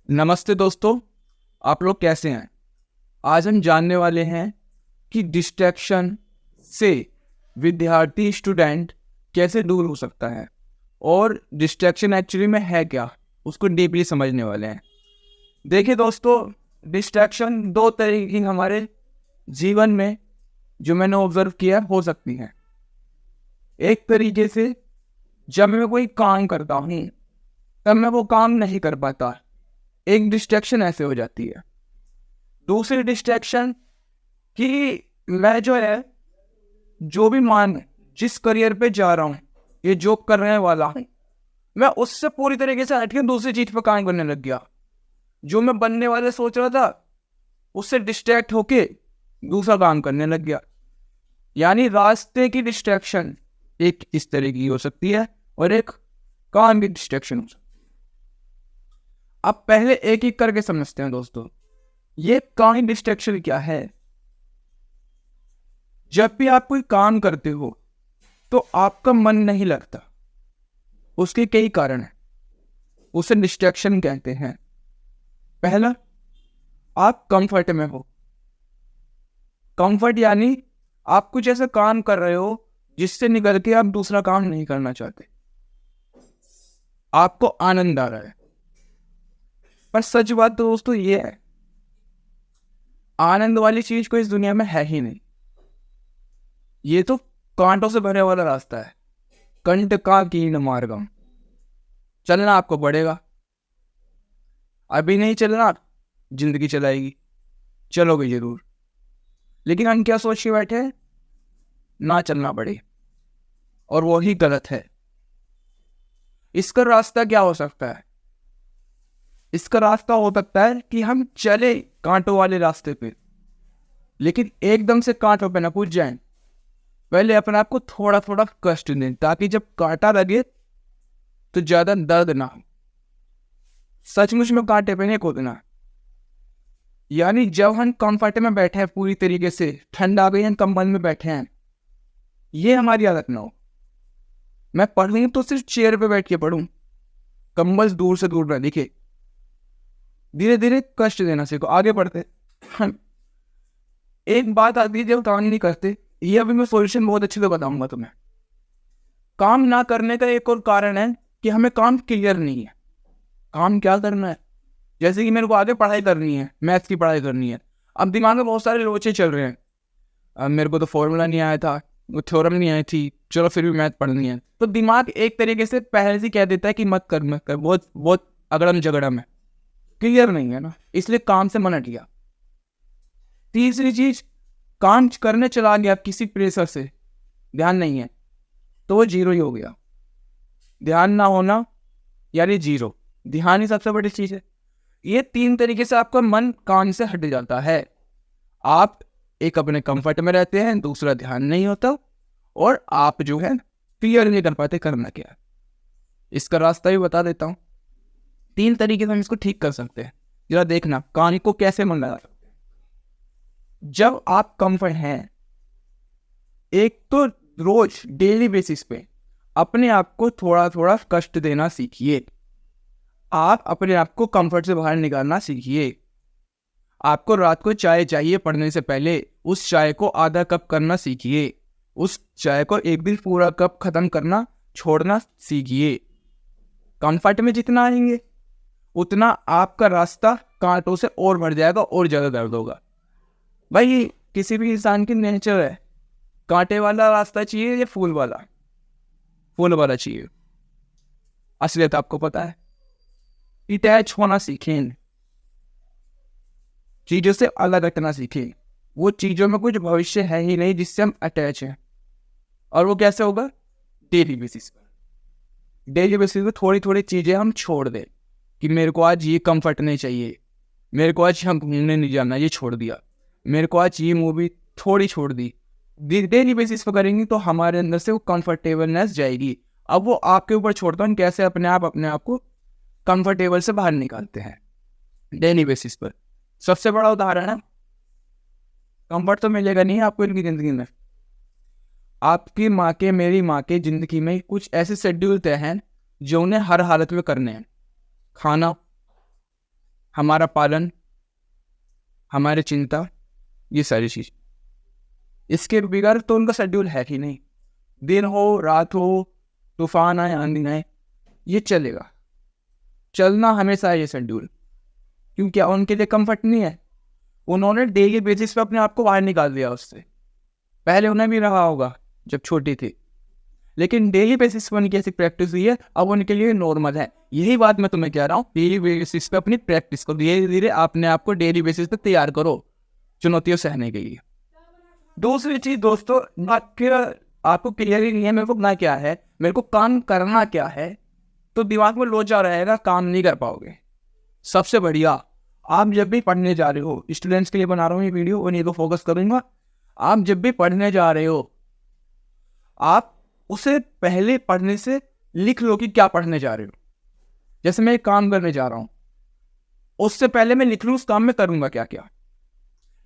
नमस्ते दोस्तों, आप लोग कैसे हैं। आज हम जानने वाले हैं कि डिस्ट्रैक्शन से विद्यार्थी स्टूडेंट कैसे दूर हो सकता है और डिस्ट्रैक्शन एक्चुअली में है क्या, उसको डीपली समझने वाले हैं। देखिए दोस्तों, डिस्ट्रैक्शन दो तरीके की हमारे जीवन में जो मैंने ऑब्जर्व किया हो सकती है। एक तरीके से जब मैं कोई काम करता हूँ तब मैं वो काम नहीं कर पाता, एक डिस्ट्रैक्शन ऐसे हो जाती है। दूसरी डिस्ट्रैक्शन कि मैं जो है जो भी मान जिस करियर पे जा रहा हूँ, ये जॉब करने वाला हूँ, मैं उससे पूरी तरीके से हटके दूसरी चीज पे काम करने लग गया। जो मैं बनने वाले सोच रहा था उससे डिस्ट्रैक्ट होके दूसरा काम करने लग गया। यानी रास्ते की डिस्ट्रैक्शन एक इस तरह की हो सकती है और एक काम की डिस्ट्रैक्शन हो सकती है। अब पहले एक एक करके समझते हैं दोस्तों, ये काम डिस्ट्रैक्शन क्या है। जब भी आप कोई काम करते हो तो आपका मन नहीं लगता, उसके कई कारण हैं, उसे डिस्ट्रैक्शन कहते हैं। पहला, आप कंफर्ट में हो। कंफर्ट यानी आप कुछ ऐसा काम कर रहे हो जिससे निकल के आप दूसरा काम नहीं करना चाहते, आपको आनंद आ रहा है। पर सच बात तो दोस्तों ये है, आनंद वाली चीज कोई इस दुनिया में है ही नहीं। ये तो कांटों से भरे वाला रास्ता है, कंट का कीन मार्गम। चलना आपको पड़ेगा, अभी नहीं चलना जिंदगी चलाएगी, चलोगे जरूर। लेकिन हम क्या सोच के बैठे हैं, ना चलना पड़े, और वो ही गलत है। इसका रास्ता क्या हो सकता है? इसका रास्ता हो सकता है कि हम चले कांटों वाले रास्ते पे, लेकिन एकदम से कांटों पे ना कूद जाएं। पहले अपने आप को थोड़ा थोड़ा कष्ट दें ताकि जब कांटा लगे तो ज्यादा दर्द ना हो। सचमुच में कांटे पे नहीं कूदना। यानी जब हम कंफर्ट में बैठे हैं, पूरी तरीके से ठंड आ गई है, कंबल में बैठे हैं, ये हमारी आदत ना हो। मैं पढ़ूंगी तो सिर्फ चेयर पे बैठ के पढ़ूं, कंबल दूर से दूर ना दिखे। धीरे धीरे कष्ट देना सीखो, आगे बढ़ते। एक बात आती है जब काम नहीं करते, ये अभी मैं सॉल्यूशन बहुत अच्छे से बताऊंगा तुम्हें। काम ना करने का एक और कारण है कि हमें काम क्लियर नहीं है। काम क्या करना है, जैसे कि मेरे को आगे पढ़ाई करनी है, मैथ्स की पढ़ाई करनी है। अब दिमाग में बहुत सारे लोचे चल रहे हैं। अब मेरे को तो फॉर्मूला नहीं आया था, वो थ्योरम नहीं आई थी, चलो फिर भी मैथ पढ़नी है। तो दिमाग एक तरीके से पहले से कह देता है कि मत कर मत कर, बहुत बहुत अगड़म जगड़म है, क्लियर नहीं है ना, इसलिए काम से मन हट गया। तीसरी चीज, काम करने चला गया किसी प्रेशर से, ध्यान नहीं है, तो वो जीरो ही हो गया। ध्यान ना होना यानी जीरो, ध्यान ही सबसे बड़ी चीज है। ये तीन तरीके से आपका मन काम से हट जाता है। आप एक अपने कंफर्ट में रहते हैं, दूसरा ध्यान नहीं होता, और आप जो है क्लियर नहीं कर पाते करना क्या है। इसका रास्ता भी बता देता हूं, तीन तरीके से हम इसको ठीक कर सकते हैं। जरा देखना कहानी को कैसे मन लगा सकते हैं। जब आप कंफर्ट हैं, एक तो रोज डेली बेसिस पे अपने आप को थोड़ा थोड़ा कष्ट देना सीखिए। आप अपने आप को कंफर्ट से बाहर निकालना सीखिए। आपको रात को चाय चाहिए पढ़ने से पहले, उस चाय को आधा कप करना सीखिए। उस चाय को एक दिन पूरा कप खत्म करना छोड़ना सीखिए। कंफर्ट में जितना आएंगे उतना आपका रास्ता कांटों से और भर जाएगा और ज्यादा दर्द होगा। भाई किसी भी इंसान की नेचर है, कांटे वाला रास्ता चाहिए या फूल वाला? फूल वाला चाहिए। असलियत आपको पता है। डिटैच होना सीखें, चीजों से अलग हटना सीखें। वो चीजों में कुछ भविष्य है ही नहीं जिससे हम अटैच हैं। और वो कैसे होगा? डेली बेसिस पर। डेली बेसिस पर थोड़ी थोड़ी चीजें हम छोड़ दें कि मेरे को आज ये कंफर्ट नहीं चाहिए, मेरे को आज हम घूमने नहीं जाना, ये छोड़ दिया। मेरे को आज ये मूवी थोड़ी छोड़ दी। डेली बेसिस पर करेंगे तो हमारे अंदर से वो कंफर्टेबलनेस जाएगी। अब वो आपके ऊपर छोड़ता हूँ कैसे अपने आप को कंफर्टेबल से बाहर निकालते हैं डेली बेसिस पर। सबसे बड़ा उदाहरण है, कंफर्ट तो मिलेगा नहीं आपको इनकी जिंदगी में। आपकी माँ के, मेरी माँ के जिंदगी में कुछ ऐसे शेड्यूल तय हैं जो उन्हें हर हालत में करने हैं। खाना, हमारा पालन, हमारी चिंता, ये सारी चीज। इसके बगैर तो उनका शेड्यूल है ही नहीं। दिन हो रात हो, तूफान आए आंधी आए, ये चलेगा, चलना हमेशा है ये शेड्यूल। क्यों, क्या उनके लिए कंफर्ट नहीं है? उन्होंने डेली बेसिस पे अपने आप को बाहर निकाल दिया उससे। पहले उन्हें भी रहा होगा जब छोटी थी, लेकिन डेली बेसिस पे उनकी ऐसी प्रैक्टिस हुई है, अब उनके लिए नॉर्मल है। यही बात मैं तुम्हें कह रहा हूँ, डेली बेसिस पे अपनी प्रैक्टिस करो, धीरे धीरे अपने आप को डेली बेसिस पे तैयार करो चुनौतियों सहने के लिए। दूसरी चीज दोस्तों, आपको क्लियर ही नहीं है मेरे को ना क्या है, मेरे को काम करना क्या है, तो दिमाग में लोचा रहेगा, काम नहीं कर पाओगे। सबसे बढ़िया, आप जब भी पढ़ने जा रहे हो, स्टूडेंट्स के लिए बना रहा हूँ ये वीडियो, उन्हीं को फोकस करूंगा। आप जब भी पढ़ने जा रहे हो, आप उसे पहले पढ़ने से लिख लो कि क्या पढ़ने जा रहे हो। जैसे मैं एक काम करने जा रहा हूँ, उससे पहले मैं लिख लूँ उस काम में करूंगा क्या क्या।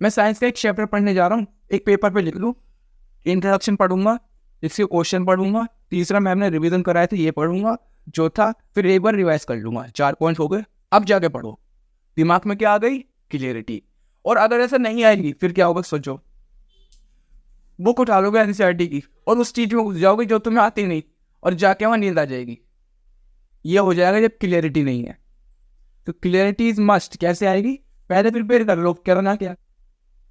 मैं साइंस का एक चैप्टर पढ़ने जा रहा हूँ, एक पेपर पे लिख लूँ, इंट्रोडक्शन पढ़ूंगा, इसके क्वेश्चन पढ़ूंगा, तीसरा मैम ने रिवीजन कराया था ये पढ़ूंगा, चौथा फिर एक बार रिवाइज कर लूंगा, 4 पॉइंट हो गए। अब जाके पढ़ो, दिमाग में क्या आ गई? क्लियरिटी। और अगर ऐसा नहीं आएगी फिर क्या होगा सोचो, बुक उठा लोगे एनसीईआरटी की और उस चीज में घुस जाओगे जो तुम्हें आती नहीं, और जाके वहां नींद आ जाएगी। ये हो जाएगा जब क्लियरिटी नहीं है। तो क्लियरिटी इज मस्ट। कैसे आएगी? पहले प्रिपेयर कर लो, करना क्या,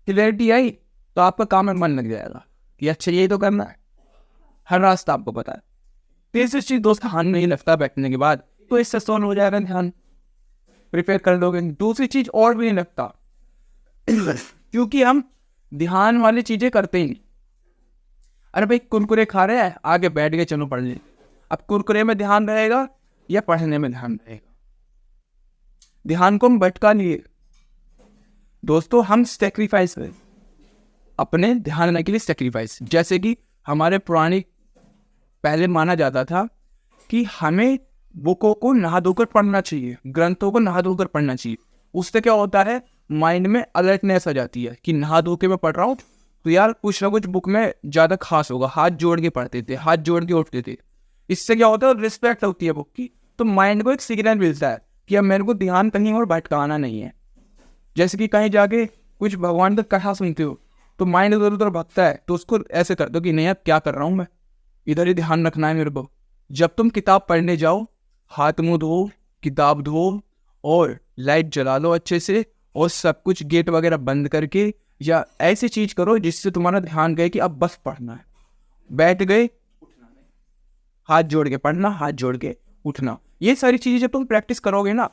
क्लियरिटी आई तो आपका काम में मन लग जाएगा कि अच्छा यही तो करना है, हर रास्ता आपको पता है। तीसरी चीज दोस्त, ध्यान नहीं लगता बैठने के बाद, तो इससे सोन हो जाएगा ध्यान, प्रिपेयर कर लोगे। दूसरी चीज और भी नहीं लगता क्योंकि हम ध्यान वाली चीजें करते ही नहीं। अरे भाई कुरकुरे खा रहे हैं, आगे बैठ गए, चलो पढ़ ले। अब कुरकुरे में ध्यान रहेगा या पढ़ने में ध्यान रहेगा? ध्यान को हम भटका लिए दोस्तों, हम सेक्रीफाइस करें अपने ध्यान रखने के लिए, सेक्रीफाइस। जैसे कि हमारे पुरानी पहले माना जाता था कि हमें बुकों को नहा धोकर पढ़ना चाहिए, ग्रंथों को नहा धोकर पढ़ना चाहिए। उससे क्या होता है, माइंड में अलर्टनेस आ जाती है कि नहा धो के मैं पढ़ रहा हूँ तो यार कुछ ना कुछ बुक में ज़्यादा खास होगा। हाथ जोड़ के पढ़ते थे, हाथ जोड़ के उठते थे, इससे क्या होता है, रिस्पेक्ट होती है बुक की। तो माइंड को एक सिग्नल मिलता है कि अब मेरे को ध्यान कहीं और भटकाना नहीं है। जैसे कि कहीं जाके कुछ भगवान का कथा सुनते हो तो माइंड इधर उधर भटकता है, तो उसको ऐसे कर दो कि नहीं अब क्या कर रहा हूँ मैं, इधर ही ध्यान रखना है मेरे को। जब तुम किताब पढ़ने जाओ, हाथ मुंह धो, किताब धो और लाइट जला लो अच्छे से, और सब कुछ गेट वगैरह बंद करके, या ऐसी चीज करो जिससे तुम्हारा ध्यान गए कि अब बस पढ़ना है। बैठ गए, हाथ जोड़ के पढ़ना, हाथ जोड़ के उठना। ये सारी चीजें जब तुम प्रैक्टिस करोगे ना,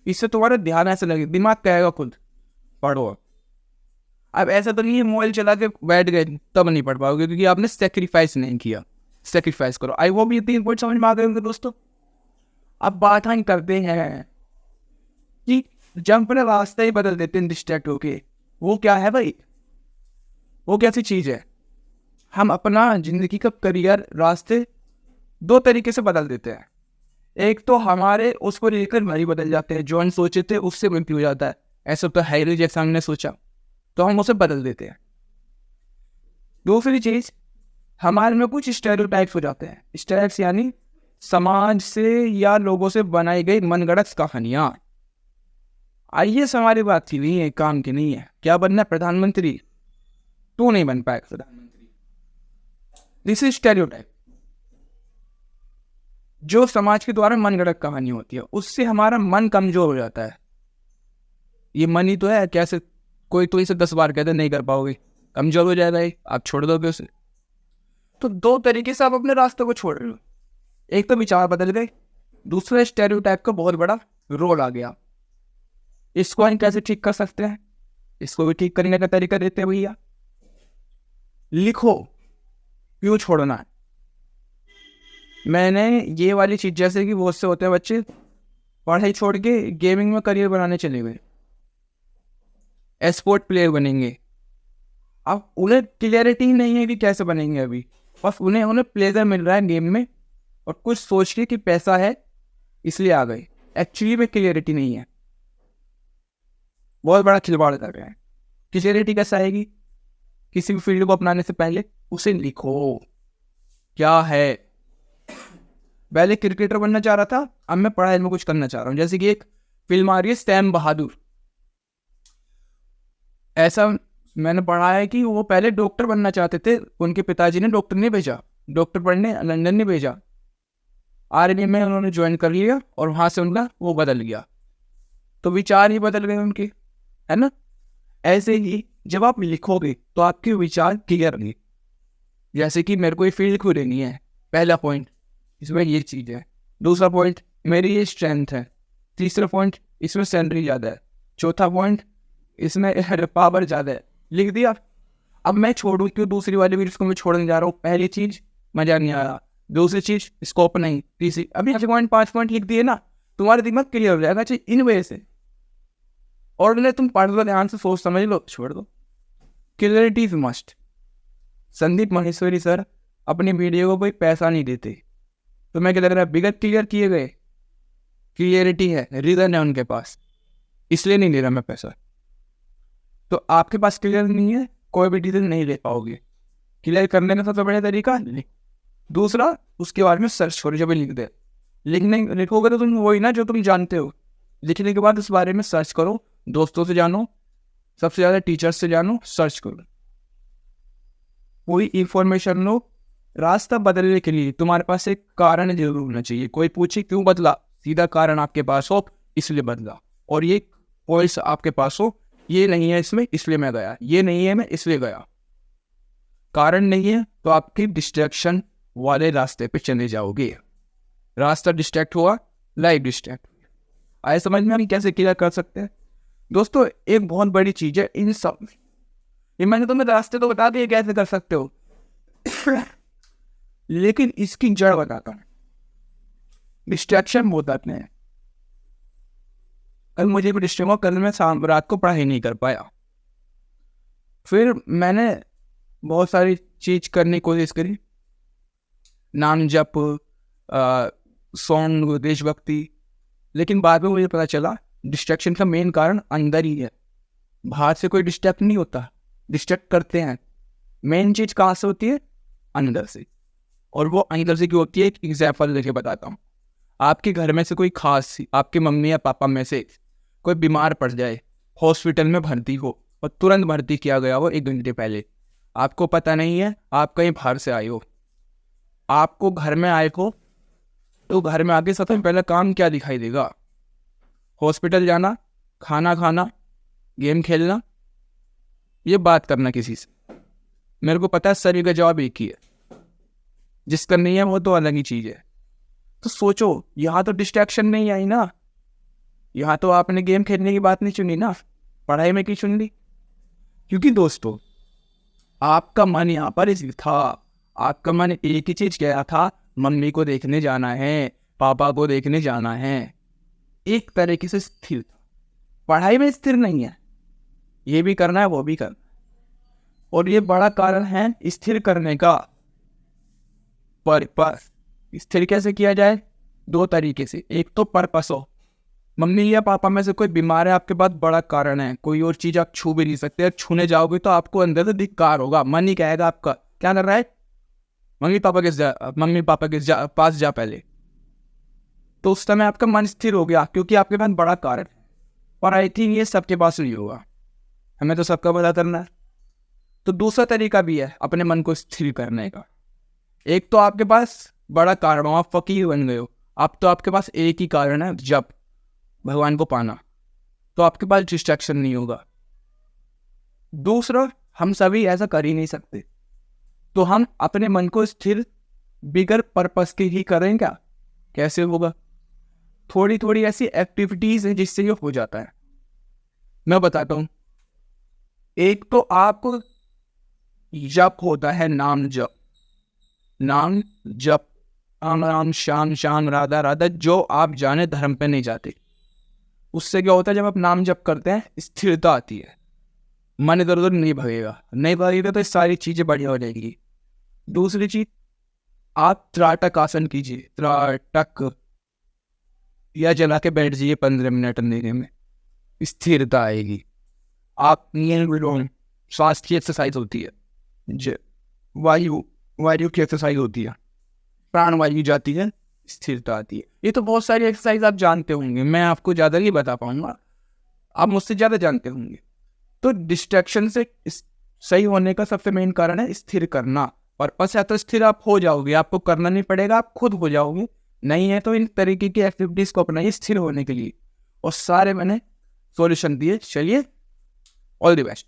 इससे तुम्हारा ध्यान ऐसे लगे, दिमाग कहेगा खुद पढ़ो। अब ऐसा तो नहीं है मोबाइल चला के बैठ गए तब नहीं पढ़ पाओगे, क्योंकि आपने सेक्रीफाइस नहीं किया। सेक्रीफाइस करो। आई होप ये 3 पॉइंट समझ में आ गए होंगे दोस्तों। अब बात हम करते हैं कि जब अपने रास्ते ही बदल देते हैं डिस्ट्रैक्ट होके, वो क्या है भाई, वो कैसी चीज है? हम अपना जिंदगी का करियर रास्ते 2 तरीके से बदल देते हैं। एक तो हमारे उसको लेकर भाई बदल जाते हैं, जो हम सोचे थे उससे मिलती हो जाता है, ऐसा तो है ही जैसा हमने सोचा, तो हम उसे बदल देते हैं। दूसरी चीज, हमारे में कुछ स्टेरियोटाइप्स हो जाते हैं। स्टेरियोटाइप्स यानी समाज से या लोगों से बनाई गई मनगढ़ंत कहानियां। आईएएस हमारी बात की नहीं है, काम की नहीं है। क्या बनना है? प्रधानमंत्री। तू नहीं बन पाएगा प्रधानमंत्री। दिस इज स्टेरियोटाइप, जो समाज के द्वारा मनगढ़ंत कहानी होती है, उससे हमारा मन कमजोर हो जाता है। ये मन ही तो है, कैसे कोई तो इसे 10 बार कहते नहीं कर पाओगे, कमजोर हो जाएगा ये, आप छोड़ दोगे उसे। तो 2 तरीके से आप अपने रास्ते को छोड़ रहे हो। एक तो विचार बदल गए, दूसरा स्टेरियोटाइप का बहुत बड़ा रोल आ गया। इसको हम कैसे ठीक कर सकते हैं? इसको भी ठीक करने का तरीका देते हैं भैया। लिखो क्यों छोड़ना है। मैंने ये वाली चीज, जैसे कि बहुत से होते हैं बच्चे पढ़ाई छोड़ के गेमिंग में करियर बनाने चले गए, स्पोर्ट प्लेयर बनेंगे। अब उन्हें क्लियरिटी नहीं है कि कैसे बनेंगे, अभी बस उन्हें प्लेजर मिल रहा है गेम में, और कुछ सोच के कि पैसा है इसलिए आ गए। एक्चुअली में क्लियरिटी नहीं है, बहुत बड़ा खिलवाड़ कर रहे हैं। क्लियरिटी कैसे आएगी? किसी भी फील्ड को अपनाने से पहले उसे लिखो क्या है। पहले क्रिकेटर बनना चाह रहा था, अब मैं पढ़ाई में कुछ करना चाह रहा हूँ। जैसे कि एक फिल्म आ रही है सैम बहादुर। ऐसा मैंने पढ़ा है कि वो पहले डॉक्टर बनना चाहते थे, उनके पिताजी ने डॉक्टर नहीं भेजा, डॉक्टर पढ़ने लंदन नहीं भेजा, आर्मी में उन्होंने ज्वाइन कर लिया और वहां से उनका वो बदल गया, तो विचार ही बदल गए उनके, है ना। ऐसे ही जब आप लिखोगे तो आपके विचार क्लियर होंगे। जैसे कि मेरे को ये फील्ड क्यों लेनी है, पहला पॉइंट इसमें ये चीज़ है, दूसरा पॉइंट मेरी ये स्ट्रेंथ है, तीसरा पॉइंट इसमें सैलरी ज़्यादा है, चौथा पॉइंट इसमें पावर ज़्यादा है, लिख दिया। अब मैं छोड़ूँ क्यों दूसरी वाली वीडियोस को मैं छोड़ने जा रहा हूँ, पहली चीज़ मज़ा नहीं आया, दूसरी चीज़ स्कोप नहीं, तीसरी अभी 5 पॉइंट लिख दिए ना, तुम्हारा दिमाग क्लियर हो जाएगा चाहिए इन वजह से। और नहीं तुम पढ़ लो, ध्यान से सोच समझ लो, छोड़ दो। Clarity is must. Sandeep Maheshwari sir अपनी वीडियो को कोई पैसा नहीं देते, तो मैं क्या लग रहा है बिगड़ क्लियर किए गए, क्लियरिटी है, रीजन है उनके पास, इसलिए नहीं ले रहा मैं पैसा। तो आपके पास क्लियर नहीं है, कोई भी डिसीजन नहीं ले पाओगे। क्लियर करने का सबसे बड़ा तरीका दूसरा, उसके बारे में सर्च करो, जब लिख दे, लिखोगे तो तुम वही ना जो तुम जानते हो, लिखने के बाद उस बारे में सर्च करो, दोस्तों से जानो, सबसे ज़्यादा टीचर्स से जानो, सर्च करो, कोई इंफॉर्मेशन लो। रास्ता बदलने के लिए तुम्हारे पास एक कारण जरूर होना चाहिए। कोई पूछे क्यों बदला, सीधा कारण आपके पास हो, इसलिए बदला, और ये पॉइंट्स आपके पास हो, ये नहीं है इसमें इसलिए मैं गया, ये नहीं है मैं इसलिए गया। कारण नहीं है तो आपकी डिस्ट्रैक्शन वाले रास्ते पे चले जाओगे, रास्ता डिस्ट्रैक्ट हुआ, लाइफ डिस्ट्रैक्ट। आए समझ में हम कैसे क्लियर कर सकते हैं दोस्तों। एक बहुत बड़ी चीज है इन सब में, ये मैंने तुम्हें रास्ते तो बता दिए कैसे कर सकते हो लेकिन इसकी जड़ बताता हूं। डिस्ट्रैक्शन बहुत आते हैं। कल मुझे भी डिस्ट्रैक्ट हुआ, कल मैं शाम रात को पढ़ाई नहीं कर पाया, फिर मैंने बहुत सारी चीज करने की कोशिश करी, नाम जप, सॉन्ग, देशभक्ति, लेकिन बाद में मुझे पता चला डिस्ट्रैक्शन का मेन कारण अंदर ही है, बाहर से कोई डिस्ट्रैक्ट नहीं होता, डिस्ट्रैक्ट करते हैं। मेन चीज कहाँ से होती है, अंदर से। और वो अंदर से क्यों होती है, एक एग्जाम्पल लेके बताता हूँ। आपके घर में से कोई खास, आपके मम्मी या पापा में से कोई बीमार पड़ जाए, हॉस्पिटल में भर्ती हो, और तुरंत भर्ती किया गया हो 1 घंटे पहले, आपको पता नहीं है, आप कहीं बाहर से आए हो, आपको घर में आए हो, तो घर में आके सबसे पहला काम क्या दिखाई देगा, हॉस्पिटल जाना, खाना खाना, गेम खेलना, ये बात करना किसी से। मेरे को पता है सर का जवाब एक ही है, जिसका नहीं है वो तो अलग ही चीज है। तो सोचो, यहाँ तो डिस्ट्रैक्शन नहीं आई ना, यहाँ तो आपने गेम खेलने की बात नहीं चुनी ना, पढ़ाई में क्यों चुन ली? क्योंकि दोस्तों आपका मन यहाँ पर इसलिए था, आपका मन एक ही चीज कह रहा था, मम्मी को देखने जाना है, पापा को देखने जाना है, एक तरीके से स्थिर था। पढ़ाई में स्थिर नहीं है, ये भी करना है वो भी करना है। और ये बड़ा कारण है स्थिर करने का पर्पस। स्थिर कैसे किया जाए, 2 तरीके से, एक तो पर्पस हो, मम्मी या पापा में से कोई बीमार है, आपके पास बड़ा कारण है, कोई और चीज आप छू भी नहीं सकते, छूने जाओगे तो आपको अंदर से धिक्कार होगा, मन ही कहेगा आपका क्या कर रहा है, मम्मी पापा के पास जा पहले। तो उस समय आपका मन स्थिर हो गया, क्योंकि आपके पास बड़ा कारण है। और आई थिंक ये सबके पास नहीं होगा, हमें तो सबका भला करना है। तो दूसरा तरीका भी है अपने मन को स्थिर करने का। एक तो आपके पास बड़ा कारण हो, आप फकीर बन गए हो, अब तो आपके पास एक ही कारण है, जब भगवान को पाना, तो आपके पास डिस्ट्रैक्शन नहीं होगा। दूसरा, हम सभी ऐसा कर ही नहीं सकते, तो हम अपने मन को स्थिर बिगर पर्पस के ही करें क्या? कैसे होगा? थोड़ी थोड़ी ऐसी एक्टिविटीज है जिससे ये हो जाता है, मैं बताता हूं। एक तो आपको जप होता है, नाम जप, नाम जप, राम राम श्याम श्याम राधा राधा, जो आप जाने धर्म पे नहीं जाते। उससे क्या होता है, जब आप नाम जप करते हैं स्थिरता आती है, मन इधर उधर नहीं भागेगा तो सारी चीजें बढ़िया हो जाएगी। दूसरी चीज, आप त्राटक आसन कीजिए, त्राटक, या जला के बैठ जाइए 15 मिनट अंधेरे में, स्थिरता आएगी। आप श्वास की एक्सरसाइज होती है, वायु की एक्सरसाइज होती है, प्राण वायु जाती है, स्थिरता आती है। ये तो बहुत सारी एक्सरसाइज आप जानते होंगे, मैं आपको ज़्यादा नहीं बता पाऊंगा, आप मुझसे ज़्यादा जानते होंगे। तो डिस्ट्रैक्शन से सही होने का सबसे मेन कारण है स्थिर करना। और बस या तो स्थिर आप हो जाओगे, आपको करना नहीं पड़ेगा, आप खुद हो जाओगे। नहीं है तो इन तरीके की एक्टिविटीज़ को अपनाइए स्थिर होने के लिए। और सारे मैंने सॉल्यूशन दिए। चलिए, ऑल द बेस्ट।